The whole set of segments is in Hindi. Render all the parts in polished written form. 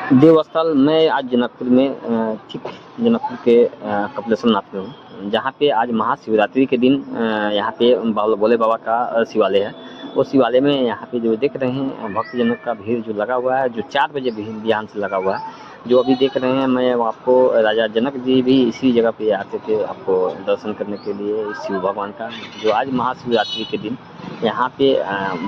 देवस्थल मैं आज जनकपुर में ठीक जनकपुर के कपिलेश्वर नाथ में हूँ, जहाँ पे आज महाशिवरात्रि के दिन यहाँ पे भोले बाबा का शिवालय है। वो शिवालय में यहाँ पे जो देख रहे हैं भक्तजनों का भीड़ जो लगा हुआ है, जो 4 बजे बिहान से लगा हुआ है। जो अभी देख रहे हैं, मैं आपको राजा जनक जी भी इसी जगह पे आते थे आपको दर्शन करने के लिए शिव भगवान का। जो आज महाशिवरात्रि के दिन यहाँ पे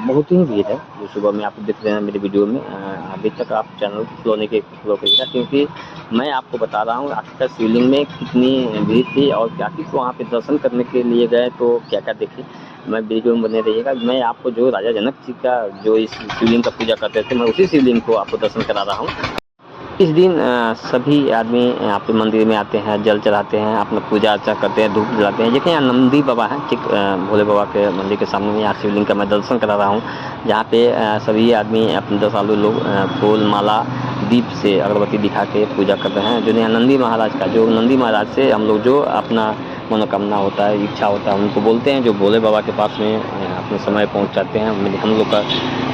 बहुत ही भीड़ है। जो सुबह में आप देख रहे हैं मेरे वीडियो में, अभी तक आप चैनल को फॉलो करिएगा, क्योंकि मैं आपको बता रहा हूँ आखिरकार शिवलिंग में कितनी भीड़ थी और क्या किस वहाँ पे दर्शन करने के लिए गए तो क्या क्या देखे। मैं वीडियो में बने रहिएगा। मैं आपको जो राजा जनक जी का जो इस शिवलिंग का पूजा करते थे, मैं उसी शिवलिंग को आपको दर्शन करा रहा हूँ। इस दिन सभी आदमी आपके मंदिर में आते हैं, जल चढ़ाते हैं, अपना पूजा अर्चना करते हैं, धूप जलाते हैं। देखिए यहाँ नंदी बाबा हैं, ठीक भोले बाबा के मंदिर के सामने में यहाँ शिवलिंग का मैं दर्शन करा रहा हूँ। जहाँ पे सभी आदमी अपने 10 आलू लोग फूल माला दीप से अगरबत्ती दिखा के पूजा कर रहे हैं। जो यहाँ नंदी महाराज का, जो नंदी महाराज से हम लोग जो अपना मनोकामना होता है, इच्छा होता है, उनको बोलते हैं, जो भोले बाबा के पास में अपने समय पहुँचाते हैं। हम लोग का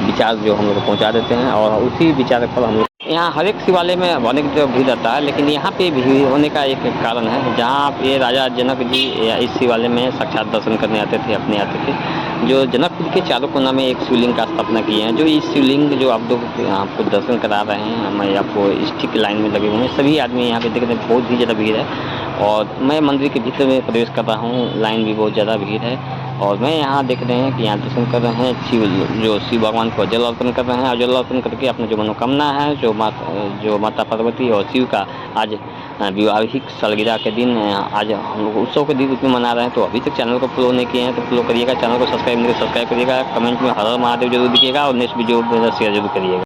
विचार जो हम लोग को पहुँचा देते हैं और उसी विचार पर हम लोग यहाँ हर एक शिवालय में अनेक जो भीड़ रहता है, लेकिन यहाँ पे भीड़ होने का एक कारण है। जहाँ पे राजा जनक जी इस शिवालय में साक्षात दर्शन करने आते थे, अपने आते थे। जो जनकपुर के चारों कोना में एक शिवलिंग का स्थापना किए हैं। जो इस शिवलिंग जो आप लोग आपको दर्शन करा रहे हैं, मैं आपको स्टिक लाइन में लगे हुए हैं। सभी आदमी यहाँ पे देख रहे हैं, बहुत ही ज़्यादा भीड़ है। और मैं मंदिर के भीतर में प्रवेश कर रहा हूँ, लाइन भी बहुत ज़्यादा भीड़ है। और मैं यहाँ देख रहे हैं कि यहाँ दर्शन कर रहे हैं, शिव भगवान को जल अर्पण कर रहे हैं और जल अर्पण करके अपना जो मनोकामना है, जो माता पार्वती और शिव का आज विवाहिक सालगिरह के दिन आज हम लोग उत्सव के दिन में मना रहे हैं। तो अभी तक चैनल को फॉलो नहीं किए हैं तो फॉलो करिएगा, चैनल को सब्सक्राइब करिएगा, कमेंट में हर हर महादेव जरूर दिखिएगा और नेक्स्ट वीडियो शेयर जरूर करिएगा।